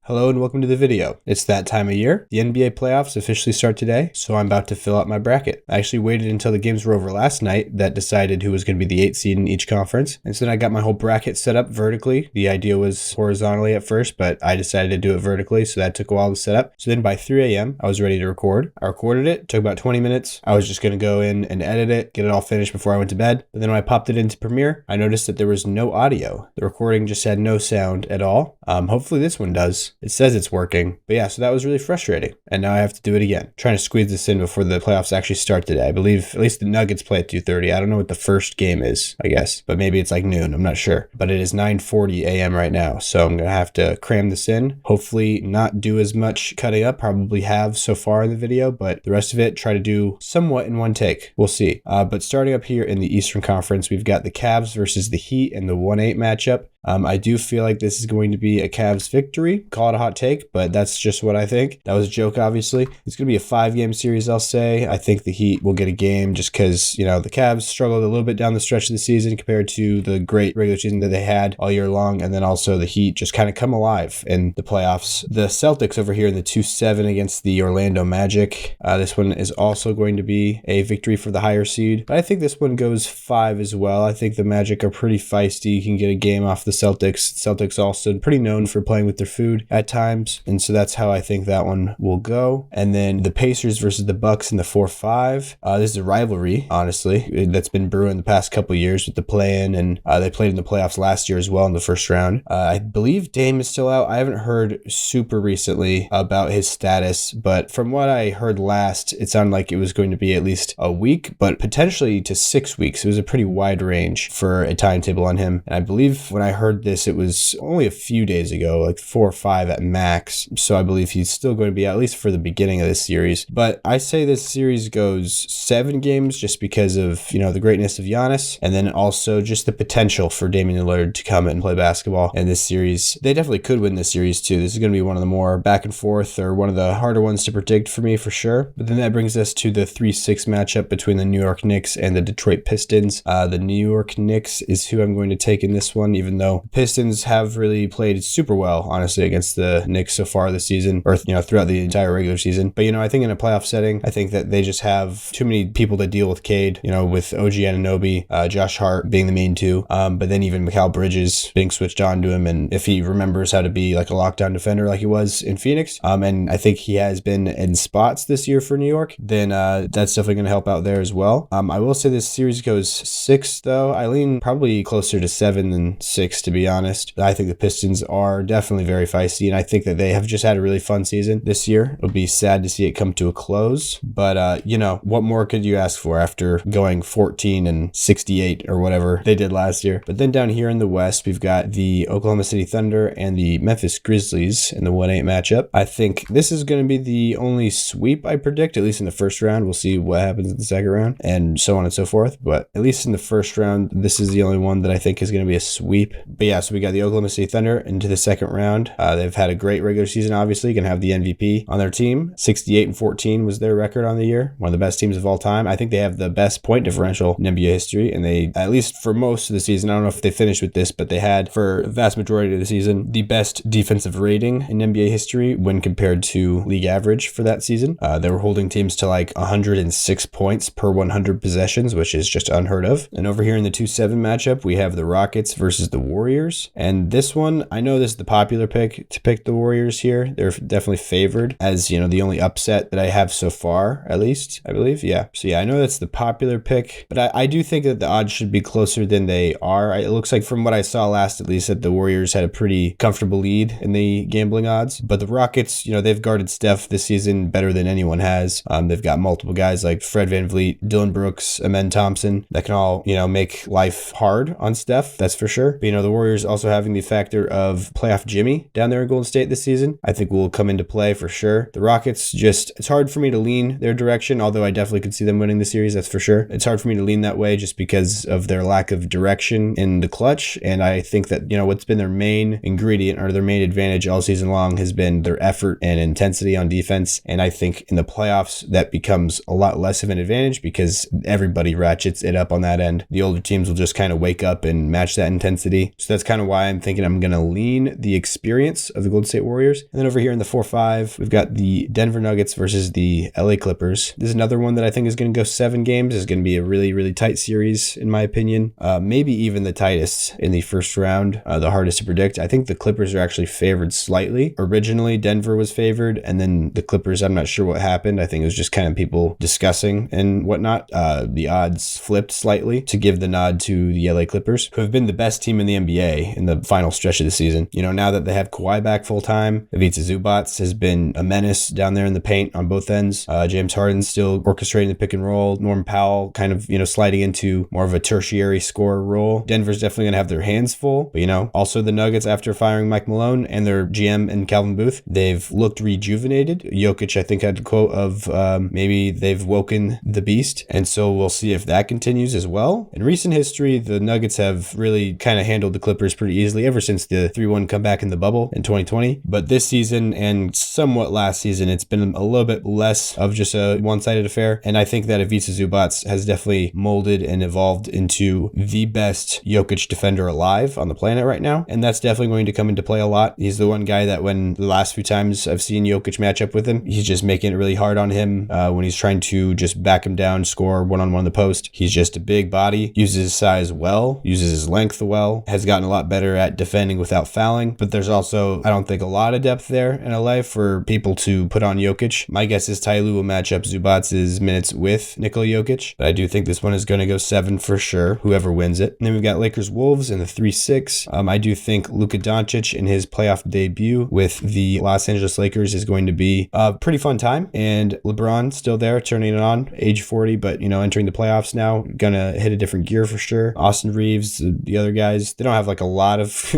Hello and welcome to the video. It's that time of year. The NBA playoffs officially start today, so I'm about to fill out my bracket. I actually waited until the games were over last night that decided who was going to be the 8th seed in each conference. And so then I got my whole bracket set up vertically. The idea was horizontally at first, but I decided to do it vertically, so that took a while to set up. So then by 3 a.m., I was ready to record. I recorded it, took about 20 minutes. I was just going to go in and edit it, get it all finished before I went to bed. But then when I popped it into Premiere, I noticed that there was no audio. The recording just had no sound at all. Hopefully this one does. It says it's working. But yeah, so that was really frustrating. And now I have to do it again. Trying to squeeze this in before the playoffs actually start today. I believe at least the Nuggets play at 2:30. I don't know what the first game is, I guess. But maybe it's like noon. I'm not sure. But it is 9:40 a.m. right now. So I'm going to have to cram this in. Hopefully not do as much cutting up. Probably have so far in the video. But the rest of it, try to do somewhat in one take. We'll see. But starting up here in the Eastern Conference, we've got the Cavs versus the Heat in the 1-8 matchup. I do feel like this is going to be a Cavs victory. Call it a hot take, but that's just what I think. That was a joke, obviously. It's going to be a 5-game series, I'll say. I think the Heat will get a game just because, the Cavs struggled a little bit down the stretch of the season compared to the great regular season that they had all year long. And then also the Heat just kind of come alive in the playoffs. The Celtics over here in the 2-7 against the Orlando Magic. This one is also going to be a victory for the higher seed. But I think this one goes 5 as well. I think the Magic are pretty feisty. You can get a game off the Celtics also pretty known for playing with their food at times. And so that's how I think that one will go. And then the Pacers versus the Bucks in the 4-5. This is a rivalry, honestly, that's been brewing the past couple years with the play-in. And they played in the playoffs last year as well in the first round. I believe Dame is still out. I haven't heard super recently about his status, but from what I heard last, it sounded like it was going to be at least a week, but potentially to 6 weeks. It was a pretty wide range for a timetable on him. And I believe when I heard this, it was only a few days ago, like 4 or 5 at max. So I believe he's still going to be at least for the beginning of this series. But I say this series goes 7 games just because of, the greatness of Giannis, and then also just the potential for Damian Lillard to come and play basketball in this series. They definitely could win this series too. This is going to be one of the more back and forth or one of the harder ones to predict for me for sure. But then that brings us to the 3-6 matchup between the New York Knicks and the Detroit Pistons. The New York Knicks is who I'm going to take in this one, even though the Pistons have really played super well, honestly, against the Knicks so far this season, or throughout the entire regular season. But I think in a playoff setting, I think that they just have too many people to deal with Cade, with OG Anunoby, Josh Hart being the main two, but then even Mikal Bridges being switched on to him, and if he remembers how to be like a lockdown defender like he was in Phoenix, and I think he has been in spots this year for New York, then that's definitely going to help out there as well. I will say this series goes 6 though. I lean probably closer to 7 than 6 to be honest. I think the Pistons are definitely very feisty, and I think that they have just had a really fun season this year. It'll be sad to see it come to a close, but what more could you ask for after going 14-68 or whatever they did last year? But then down here in the West, we've got the Oklahoma City Thunder and the Memphis Grizzlies in the 1-8 matchup. I think this is going to be the only sweep I predict, at least in the first round. We'll see what happens in the second round and so on and so forth. But at least in the first round, this is the only one that I think is going to be a sweep. But yeah, so we got the Oklahoma City Thunder into the second round. They've had a great regular season, obviously. Going to have the MVP on their team. 68-14 was their record on the year. One of the best teams of all time. I think they have the best point differential in NBA history. And they, at least for most of the season, I don't know if they finished with this, but they had, for the vast majority of the season, the best defensive rating in NBA history when compared to league average for that season. They were holding teams to like 106 points per 100 possessions, which is just unheard of. And over here in the 2-7 matchup, we have the Rockets versus the Warriors. And this one, I know this is the popular pick to pick the Warriors here. They're definitely favored as, the only upset that I have so far, at least, I believe. Yeah. So yeah, I know that's the popular pick, but I do think that the odds should be closer than they are. It looks like from what I saw last, at least, that the Warriors had a pretty comfortable lead in the gambling odds. But the Rockets, they've guarded Steph this season better than anyone has. They've got multiple guys like Fred VanVleet, Dylan Brooks, Amen Thompson that can all, make life hard on Steph. That's for sure. But, the Warriors also having the factor of playoff Jimmy down there in Golden State this season, I think will come into play for sure. The Rockets it's hard for me to lean their direction, although I definitely could see them winning the series, that's for sure. It's hard for me to lean that way just because of their lack of direction in the clutch. And I think that, what's been their main ingredient or their main advantage all season long has been their effort and intensity on defense. And I think in the playoffs, that becomes a lot less of an advantage because everybody ratchets it up on that end. The older teams will just kind of wake up and match that intensity. So that's kind of why I'm thinking I'm going to lean the experience of the Golden State Warriors. And then over here in the 4-5, we've got the Denver Nuggets versus the LA Clippers. This is another one that I think is going to go 7 games. It's going to be a really, really tight series, in my opinion. Maybe even the tightest in the first round, the hardest to predict. I think the Clippers are actually favored slightly. Originally, Denver was favored, and then the Clippers, I'm not sure what happened. I think it was just kind of people discussing and whatnot. The odds flipped slightly to give the nod to the LA Clippers, who have been the best team in the NBA in the final stretch of the season. You know, now that they have Kawhi back full time, Ivica Zubac has been a menace down there in the paint on both ends. James Harden's still orchestrating the pick and roll. Norm Powell kind of, sliding into more of a tertiary scorer role. Denver's definitely going to have their hands full, but also the Nuggets, after firing Mike Malone and their GM and Calvin Booth, they've looked rejuvenated. Jokic, I think, had a quote of maybe they've woken the beast, and so we'll see if that continues as well. In recent history, the Nuggets have really kind of handled the Clippers pretty easily ever since the 3-1 comeback in the bubble in 2020. But this season and somewhat last season, it's been a little bit less of just a one-sided affair. And I think that Ivica Zubac has definitely molded and evolved into the best Jokic defender alive on the planet right now. And that's definitely going to come into play a lot. He's the one guy that when the last few times I've seen Jokic match up with him, he's just making it really hard on him when he's trying to just back him down, score one-on-one in the post. He's just a big body, uses his size well, uses his length well, has gotten a lot better at defending without fouling. But there's also, I don't think, a lot of depth there in LA for people to put on Jokic. My guess is Ty Lue will match up Zubac's minutes with Nikola Jokic, but I do think this one is going to go 7 for sure, whoever wins it. And then we've got Lakers Wolves in the 3-6. I do think Luka Doncic in his playoff debut with the Los Angeles Lakers is going to be a pretty fun time. And LeBron still there, turning it on, age 40, but entering the playoffs now, gonna hit a different gear for sure. Austin Reeves, the other guys, they don't have like a lot of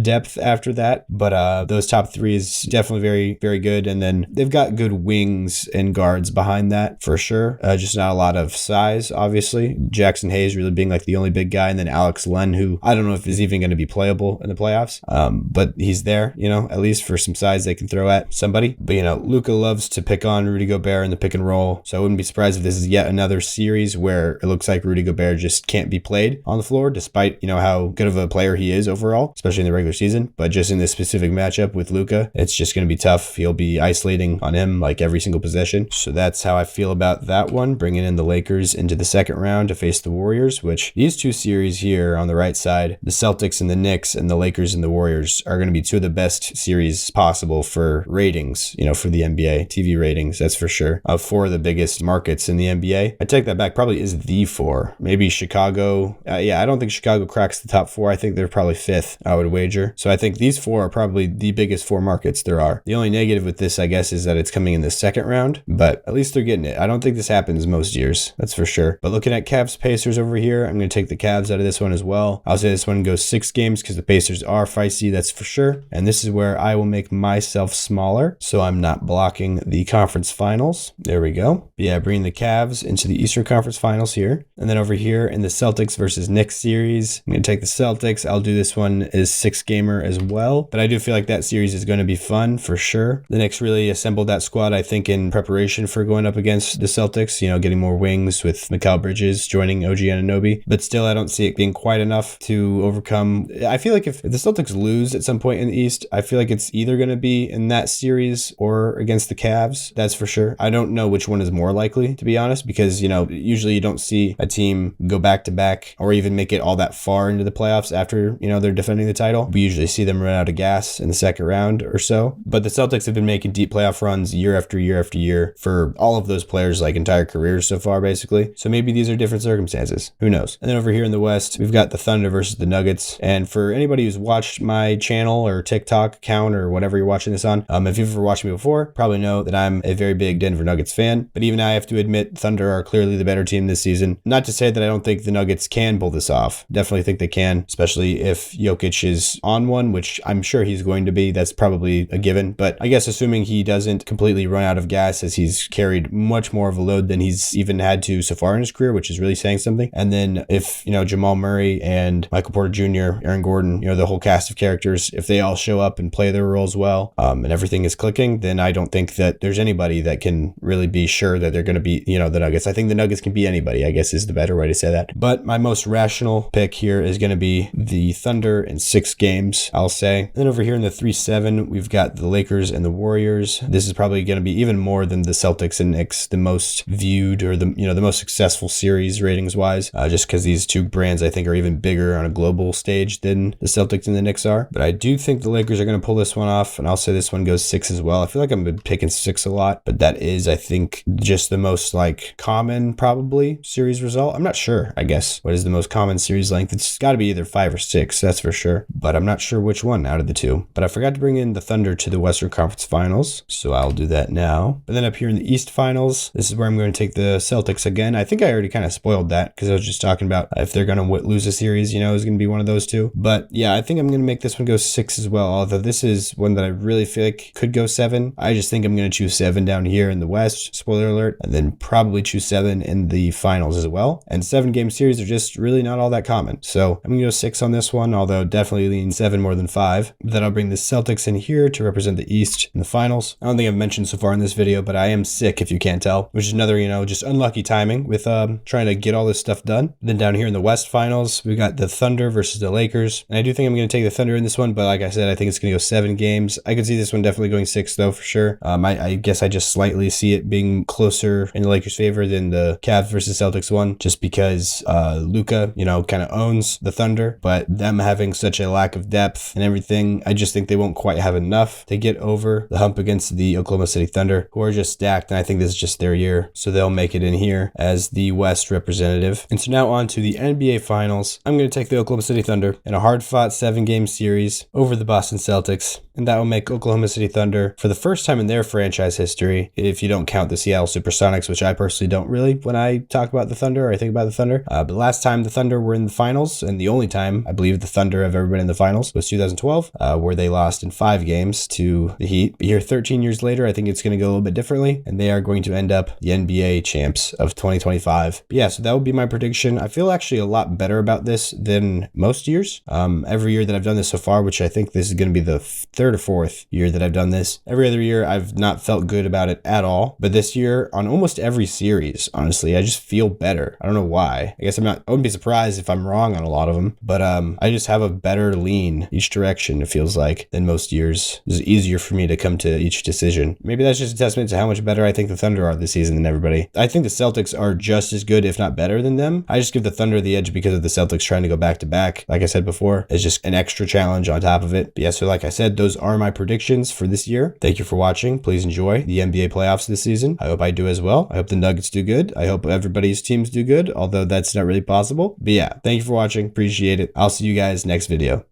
depth after that, but those top 3 is definitely very, very good. And then they've got good wings and guards behind that for sure. Just not a lot of size, obviously. Jackson Hayes really being like the only big guy, and then Alex Len, who I don't know if is even going to be playable in the playoffs, but he's there, at least for some size they can throw at somebody. But Luka loves to pick on Rudy Gobert in the pick and roll, so I wouldn't be surprised if this is yet another series where it looks like Rudy Gobert just can't be played on the floor, despite how good of a player he is overall, especially in the regular season. But just in this specific matchup with Luka, it's just going to be tough. He'll be isolating on him like every single possession. So that's how I feel about that one, bringing in the Lakers into the second round to face the Warriors, which these two series here on the right side, the Celtics and the Knicks and the Lakers and the Warriors, are going to be two of the best series possible for ratings, for the NBA, TV ratings, that's for sure. Of 4 of the biggest markets in the NBA. I take that back, probably is the 4. Maybe Chicago. I don't think Chicago cracks the top 4. I think they're probably 5th, I would wager. So I think these 4 are probably the biggest 4 markets there are. The only negative with this, I guess, is that it's coming in the second round, but at least they're getting it. I don't think this happens most years, that's for sure. But looking at Cavs Pacers over here, I'm going to take the Cavs out of this one as well. I'll say this one goes 6 games because the Pacers are feisty, that's for sure. And this is where I will make myself smaller, so I'm not blocking the conference finals. There we go. Yeah, bringing the Cavs into the Eastern Conference Finals here. And then over here in the Celtics versus Knicks series, I'm going to take the Celtics. I'll do this one as 6-gamer as well. But I do feel like that series is going to be fun for sure. The Knicks really assembled that squad, I think, in preparation for going up against the Celtics, getting more wings with Mikal Bridges joining OG Anunoby. But still, I don't see it being quite enough to overcome. I feel like if the Celtics lose at some point in the East, I feel like it's either going to be in that series or against the Cavs. That's for sure. I don't know which one is more likely, to be honest, because, usually you don't see a team go back to back or even make it all that far into the playoffs after, they're defending the title. We usually see them run out of gas in the second round or so. But the Celtics have been making deep playoff runs year after year after year for all of those players' entire careers so far, basically. So maybe these are different circumstances. Who knows? And then over here in the West, we've got the Thunder versus the Nuggets. And for anybody who's watched my channel or TikTok account or whatever you're watching this on, if you've ever watched me before, probably know that I'm a very big Denver Nuggets fan. But even I have to admit, Thunder are clearly the better team this season. Not to say that I don't think the Nuggets can pull this off. Definitely think they can, especially if Jokic is on one, which I'm sure he's going to be. That's probably a given. But I guess assuming he doesn't completely run out of gas, as he's carried much more of a load than he's even had to so far in his career, which is really saying something. And then if, Jamal Murray and Michael Porter Jr., Aaron Gordon, the whole cast of characters, if they all show up and play their roles well, and everything is clicking, then I don't think that there's anybody that can really be sure that they're going to beat, the Nuggets. I think the Nuggets can beat anybody, I guess is the better way to say that. But my most rational pick here is going to be the Thunder in 6 games, I'll say. And then over here in the 3-7, we've got the Lakers and the Warriors. This is probably going to be even more than the Celtics and Knicks, the most viewed or the most successful series ratings wise, just because these two brands I think are even bigger on a global stage than the Celtics and the Knicks are. But I do think the Lakers are going to pull this one off, and I'll say this one goes 6 as well. I feel like I've been picking 6 a lot, but that is, I think, just the most like common probably series result. I'm not sure, I guess, what is the most common series length. It's got to be either 5 or 6, that's for sure, but I'm not sure which one out of the two. But I forgot to bring in the Thunder to the Western Conference Finals, so I'll do that now. But then up here in the East Finals, this is where I'm going to take the Celtics again. I think I already kind of spoiled that because I was just talking about if they're going to lose a series, is going to be one of those two. But yeah, I think I'm going to make this one go 6 as well, although this is one that I really feel like could go 7. I just think I'm going to choose 7 down here in the West, spoiler alert, and then probably choose 7 in the finals as well. And 7-game series are just really not all that common. So I'm going to go 6 on this one, although definitely lean 7 more than 5. Then I'll bring the Celtics in here to represent the East in the finals. I don't think I've mentioned so far in this video, but I am sick if you can't tell, which is another, just unlucky timing with trying to get all this stuff done. Then down here in the West finals, we got the Thunder versus the Lakers. And I do think I'm going to take the Thunder in this one, but like I said, I think it's going to go 7 games. I could see this one definitely going 6 though, for sure. I guess I just slightly see it being closer in the Lakers' favor than the Cavs versus Celtics one, just because Luka, kind of owns the Thunder, but them having such a lack of depth and everything, I just think they won't quite have enough to get over the hump against the Oklahoma City Thunder, who are just stacked, and I think this is just their year, so they'll make it in here as the West representative. And so now on to the NBA Finals. I'm going to take the Oklahoma City Thunder in a hard-fought 7-game series over the Boston Celtics, and that will make Oklahoma City Thunder, for the first time in their franchise history, if you don't count the Seattle Supersonics, which I personally don't really when I talk about the Thunder or I think about the Thunder. But last time the Thunder were in the finals, and the only time I believe the Thunder have ever been in the finals, was 2012, where they lost in 5 games to the Heat. But here 13 years later, I think it's going to go a little bit differently, and they are going to end up the NBA champs of 2025. But yeah, so that would be my prediction. I feel actually a lot better about this than most years. Every year that I've done this so far, which I think this is going to be the 3rd or 4th year that I've done this, every other year I've not felt good about it at all. But this year, on almost every series, honestly, I just feel better. I don't know why. I guess I wouldn't be surprised if I'm wrong on a lot of them, but I just have a better lean each direction, it feels like, than most years. It's easier for me to come to each decision. Maybe that's just a testament to how much better I think the Thunder are this season than everybody. I think the Celtics are just as good, if not better than them. I just give the Thunder the edge because of the Celtics trying to go back to back. Like I said before, it's just an extra challenge on top of it. But yeah, so like I said, those are my predictions for this year. Thank you for watching. Please enjoy the NBA playoffs this season. I hope I do as well. I hope the Nuggets do good. I hope everybody's teams do good, although that's not really possible. But yeah, thank you for watching. Appreciate it. I'll see you guys next video.